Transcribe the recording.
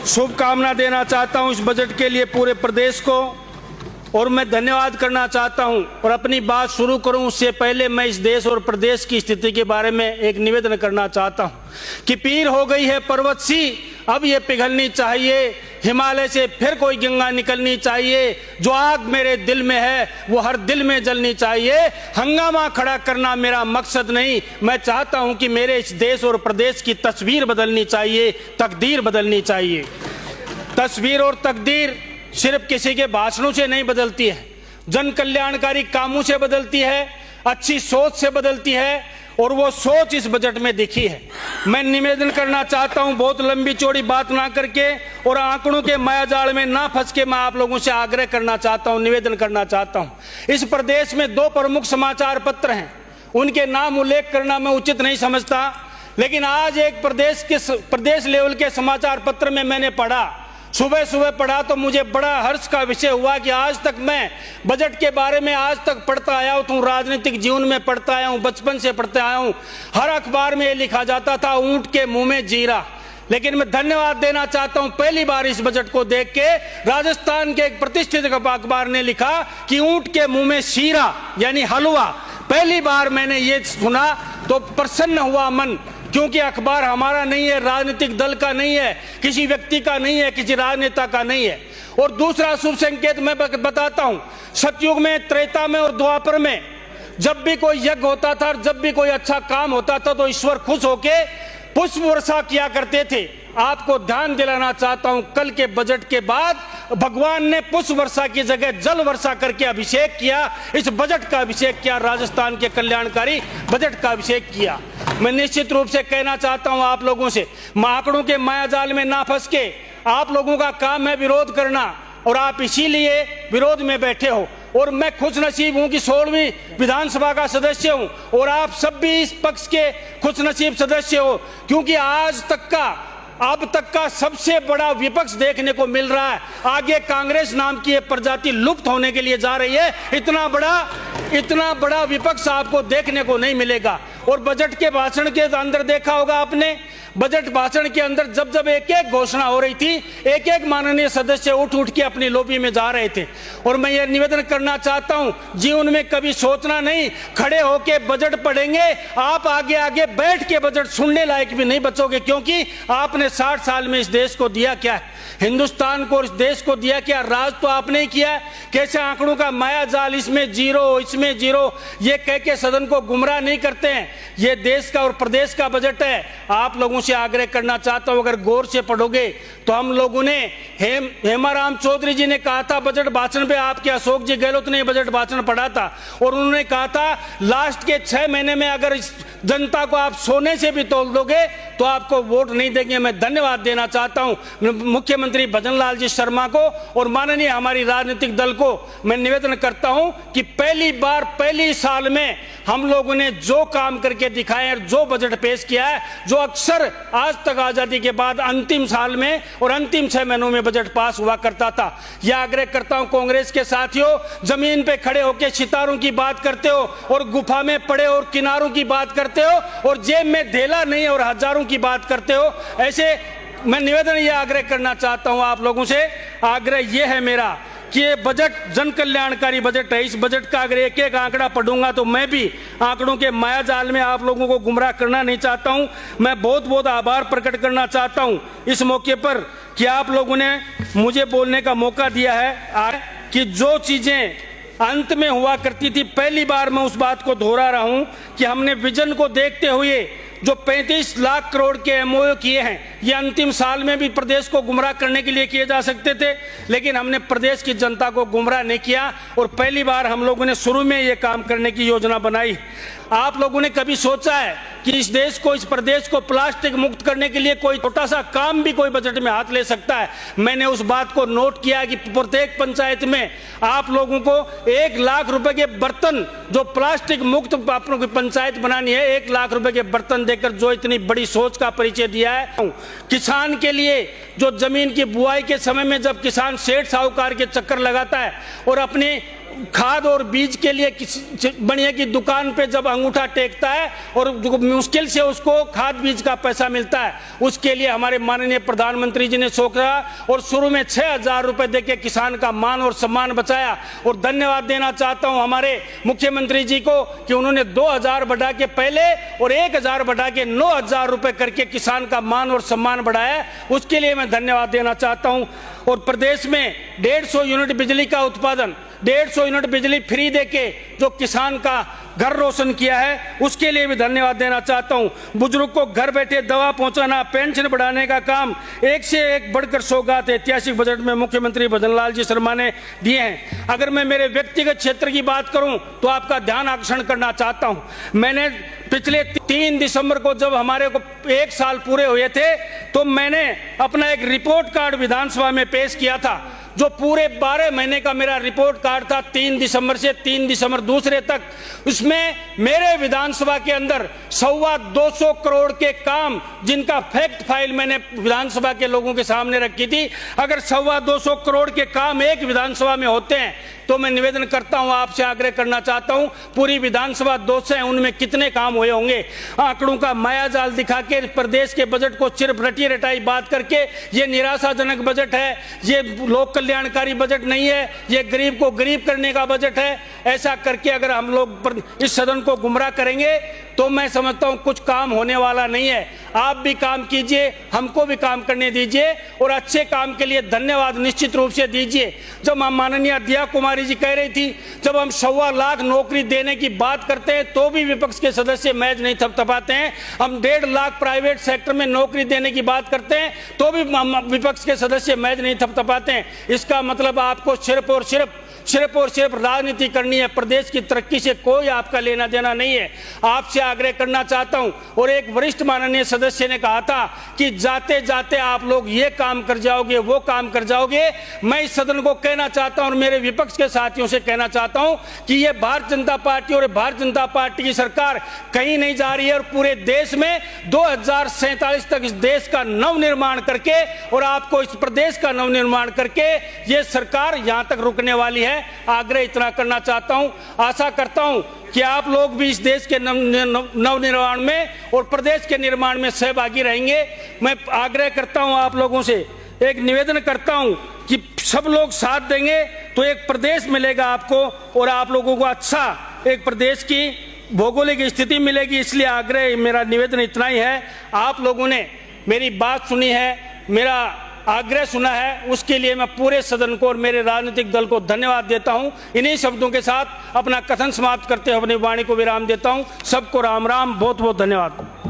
शुभकामना देना चाहता हूं इस बजट के लिए पूरे प्रदेश को, और मैं धन्यवाद करना चाहता हूं। और अपनी बात शुरू करूं उससे पहले मैं इस देश और प्रदेश की स्थिति के बारे में एक निवेदन करना चाहता हूं कि पीर हो गई है पर्वत सी, अब ये पिघलनी चाहिए, हिमालय से फिर कोई गंगा निकलनी चाहिए, जो आग मेरे दिल में है वो हर दिल में जलनी चाहिए। हंगामा खड़ा करना मेरा मकसद नहीं, मैं चाहता हूं कि मेरे इस देश और प्रदेश की तस्वीर बदलनी चाहिए, तकदीर बदलनी चाहिए। तस्वीर और तकदीर सिर्फ किसी के भाषणों से नहीं बदलती है, जन कल्याणकारी कामों से बदलती है, अच्छी सोच से बदलती है, और वो सोच इस बजट में दिखी है। मैं निवेदन करना चाहता हूं, बहुत लंबी चौड़ी बात ना करके और आंकड़ों के मायाजाल में ना फंस के मैं आप लोगों से आग्रह करना चाहता हूं, निवेदन करना चाहता हूं। इस प्रदेश में 2 प्रमुख समाचार पत्र हैं, उनके नाम उल्लेख करना मैं उचित नहीं समझता, लेकिन आज एक प्रदेश लेवल के समाचार पत्र में मैंने पढ़ा, सुबह सुबह पढ़ा तो मुझे बड़ा हर्ष का विषय हुआ कि आज तक मैं बजट के बारे में आज तक पढ़ता आया हूं, राजनीतिक जीवन में पढ़ता आया हूं, बचपन से पढ़ता आया हूं, हर अखबार में ये लिखा जाता था ऊंट के मुंह में जीरा। लेकिन मैं धन्यवाद देना चाहता हूं, पहली बार इस बजट को देख के राजस्थान के एक प्रतिष्ठित अखबार ने लिखा कि ऊंट के मुंह में शीरा यानी हलवा। पहली बार मैंने ये सुना तो प्रसन्न हुआ मन, क्योंकि अखबार हमारा नहीं है, राजनीतिक दल का नहीं है, किसी व्यक्ति का नहीं है, किसी राजनेता का नहीं है। और दूसरा शुभ संकेत मैं बताता हूं, सतयुग में, त्रेता में और द्वापर में जब भी कोई यज्ञ होता था और जब भी कोई अच्छा काम होता था तो ईश्वर खुश होके पुष्प वर्षा किया करते थे। आपको ध्यान दिलाना चाहता हूं, कल के बजट के बाद भगवान ने पुष्प वर्षा की जगह जल वर्षा करके अभिषेक किया, इस बजट का अभिषेक किया, राजस्थान के कल्याणकारी बजट का अभिषेक किया। मैं निश्चित रूप से कहना चाहता हूं आप लोगों से, आंकड़ों के मायाजाल में ना फंस के, आप लोगों का काम है विरोध करना और आप इसीलिए विरोध में बैठे हो। और मैं खुश नसीब हूं कि 16वीं विधानसभा का सदस्य हूं और आप सब भी इस पक्ष के खुश नसीब सदस्य हो, क्योंकि आज तक का, अब तक का सबसे बड़ा विपक्ष देखने को मिल रहा है। आगे कांग्रेस नाम की एक प्रजाति लुप्त होने के लिए जा रही है, इतना बड़ा विपक्ष आपको देखने को नहीं मिलेगा। और बजट के भाषण के अंदर देखा होगा आपने, बजट भाषण के अंदर जब जब एक एक घोषणा हो रही थी, एक एक माननीय सदस्य उठ के अपनी लॉबी में जा रहे थे। और मैं ये निवेदन करना चाहता हूं, जीवन में कभी सोचना नहीं, खड़े होके बजट पढ़ेंगे, आप आगे आगे बैठ के बजट सुनने लायक भी नहीं बचोगे, क्योंकि आपने 60 साल में इस देश को दिया क्या है, हिंदुस्तान को, इस देश को दिया क्या, राज तो आपने ही किया। कैसे आंकड़ों का माया जाल, इसमें जीरो, इसमें जीरो, ये कह के सदन को गुमराह नहीं करते हैं। ये देश का और प्रदेश का बजट है। आप लोगों से आग्रह करना चाहता हूं, अगर गौर से पढ़ोगे तो हम लोगों ने हेमाराम चौधरी जी ने कहा था बजट भाषण पे, आपके अशोक जी गहलोत ने बजट भाषण पढ़ा था और उन्होंने कहा था लास्ट के 6 महीने में अगर इस जनता को आप सोने से भी तोल दोगे तो आपको वोट नहीं देंगे। मैं धन्यवाद देना चाहता हूं मुख्यमंत्री भजन लाल जी शर्मा को और माननीय हमारी राजनीतिक दल को। मैं निवेदन करता हूं कि पहली बार, पहली साल में हम लोगों ने जो काम करके दिखाए और जो बजट पेश किया है, जो अक्सर आज तक आजादी के बाद अंतिम साल में और अंतिम 6 महीनों में बजट पास हुआ करता था। यह आग्रह करता हूं कांग्रेस के साथियों, जमीन पे खड़े होकर सितारों की बात करते हो और गुफा में पड़े और किनारों की बात करते हो और जेब में धेला नहीं और हजारों की बात करते हो। ऐसे मैं निवेदन यह आग्रह करना चाहता हूं आप लोगों से, आग्रह यह है मेरा कि ये बजट जन कल्याणकारी बजट है। इस बजट का अगर एक एक आंकड़ा पढ़ूंगा तो मैं भी आंकड़ों के मायाजाल में आप लोगों को गुमराह करना नहीं चाहता हूं। मैं बहुत बहुत आभार प्रकट करना चाहता हूं इस मौके पर कि आप लोगों ने मुझे बोलने का मौका दिया है कि जो चीजें अंत में हुआ करती थी, पहली बार मैं उस बात को दोहरा रहा हूं कि हमने विजन को देखते हुए जो 35 लाख करोड़ के एमओयू किए हैं, ये अंतिम साल में भी प्रदेश को गुमराह करने के लिए किए जा सकते थे, लेकिन हमने प्रदेश की जनता को गुमराह नहीं किया और पहली बार हम लोगों ने शुरू में ये काम करने की योजना बनाई। आप लोगों ने कभी सोचा है कि इस देश को, इस प्रदेश को प्लास्टिक मुक्त करने के लिए कोई छोटा सा काम भी कोई बजट में हाथ ले सकता है? मैंने उस बात को नोट किया कि प्रत्येक पंचायत में आप लोगों को 1 लाख रुपए के बर्तन, जो प्लास्टिक मुक्त आपको की पंचायत बनानी है, 1 लाख रुपए के बर्तन देकर जो इतनी बड़ी सोच का परिचय दिया है। किसान के लिए जो जमीन की बुआई के समय में जब किसान सेठ साहूकार के चक्कर लगाता है और अपनी खाद और बीज के लिए बढ़िया की दुकान पे जब अंगूठा टेकता है और मुश्किल से उसको खाद बीज का पैसा मिलता है, उसके लिए हमारे माननीय प्रधानमंत्री जी ने सोचा और शुरू में 6,000 रुपए देके किसान का मान और सम्मान बचाया। और धन्यवाद देना चाहता हूं हमारे मुख्यमंत्री जी को कि उन्होंने 2,000 बढ़ा के पहले और 1,000 बढ़ा के 9,000 रुपए करके किसान का मान और सम्मान बढ़ाया, उसके लिए मैं धन्यवाद देना चाहता हूं। और प्रदेश में 150 यूनिट बिजली का उत्पादन, 150 यूनिट बिजली फ्री देके जो किसान का घर रोशन किया है, उसके लिए भी धन्यवाद देना चाहता हूं। बुजुर्ग को घर बैठे दवा पहुंचाना, पेंशन बढ़ाने का काम, एक से एक बढ़कर सौगात ऐतिहासिक बजट में मुख्यमंत्री भजनलाल जी शर्मा ने दिए हैं। अगर मैं मेरे व्यक्तिगत क्षेत्र की बात करूं तो आपका ध्यान आकर्षण करना चाहता हूं। मैंने पिछले 3 दिसंबर को जब हमारे को 1 साल पूरे हुए थे तो मैंने अपना एक रिपोर्ट कार्ड विधानसभा में पेश किया था, जो पूरे 12 महीने का मेरा रिपोर्ट कार्ड था 3 दिसंबर से 3 दिसंबर दूसरे तक। उसमें मेरे विधानसभा के अंदर 225 करोड़ के काम, जिनका फैक्ट फाइल मैंने विधानसभा के लोगों के सामने रखी थी, अगर 225 करोड़ के काम एक विधानसभा में होते हैं तो मैं निवेदन करता हूं, आपसे आग्रह करना चाहता हूं, पूरी विधानसभा 200 है, उनमें कितने काम हुए होंगे। आंकड़ों का मायाजाल दिखा के प्रदेश के बजट को सिर्फ रटी रटाई बात करके ये निराशाजनक बजट है, ये लोक कल्याणकारी बजट नहीं है, ये गरीब को गरीब करने का बजट है, ऐसा करके अगर हम लोग इस सदन को गुमराह करेंगे तो मैं समझता हूं कुछ काम होने वाला नहीं है। आप भी काम कीजिए, हमको भी काम करने दीजिए और अच्छे काम के लिए धन्यवाद निश्चित रूप से दीजिए। जब हम माननीय दिया कुमारी जी कह रही थी, जब हम 1.25 लाख नौकरी देने की बात करते हैं तो भी विपक्ष के सदस्य मैच नहीं थपथपाते हैं, हम 1.5 लाख प्राइवेट सेक्टर में नौकरी देने की बात करते हैं तो भी विपक्ष के सदस्य मैच नहीं थपथपाते हैं। इसका मतलब आपको सिर्फ और सिर्फ राजनीति करनी है, प्रदेश की तरक्की से कोई आपका लेना देना नहीं है। आपसे आग्रह करना चाहता हूं, और एक वरिष्ठ माननीय सदस्य ने कहा था कि जाते जाते आप लोग ये काम कर जाओगे, वो काम कर जाओगे। मैं इस सदन को कहना चाहता हूं और मेरे विपक्ष के साथियों से कहना चाहता हूं कि ये भारतीय जनता पार्टी और भारतीय जनता पार्टी की सरकार कहीं नहीं जा रही है और पूरे देश में 2047 तक इस देश का नवनिर्माण करके और आपको इस प्रदेश का नवनिर्माण करके ये सरकार यहां तक रुकने वाली है। आग्रह इतना करना चाहता हूं, आशा करता हूं कि आप लोग भी इस देश के नवनिर्माण में और प्रदेश के निर्माण में सहभागी रहेंगे। मैं आग्रह करता हूं, आप लोगों से एक निवेदन करता हूं कि सब लोग साथ देंगे तो एक प्रदेश मिलेगा आपको और आप लोगों को अच्छा एक प्रदेश की भौगोलिक स्थिति मिलेगी। इसलिए आग्रह, मेरा निवेदन इतना ही है। आप लोगों ने मेरी बात सुनी है, मेरा आग्रह सुना है, उसके लिए मैं पूरे सदन को और मेरे राजनीतिक दल को धन्यवाद देता हूं। इन्हीं शब्दों के साथ अपना कथन समाप्त करते हुए अपनी वाणी को विराम देता हूं। सबको राम राम, बहुत बहुत धन्यवाद।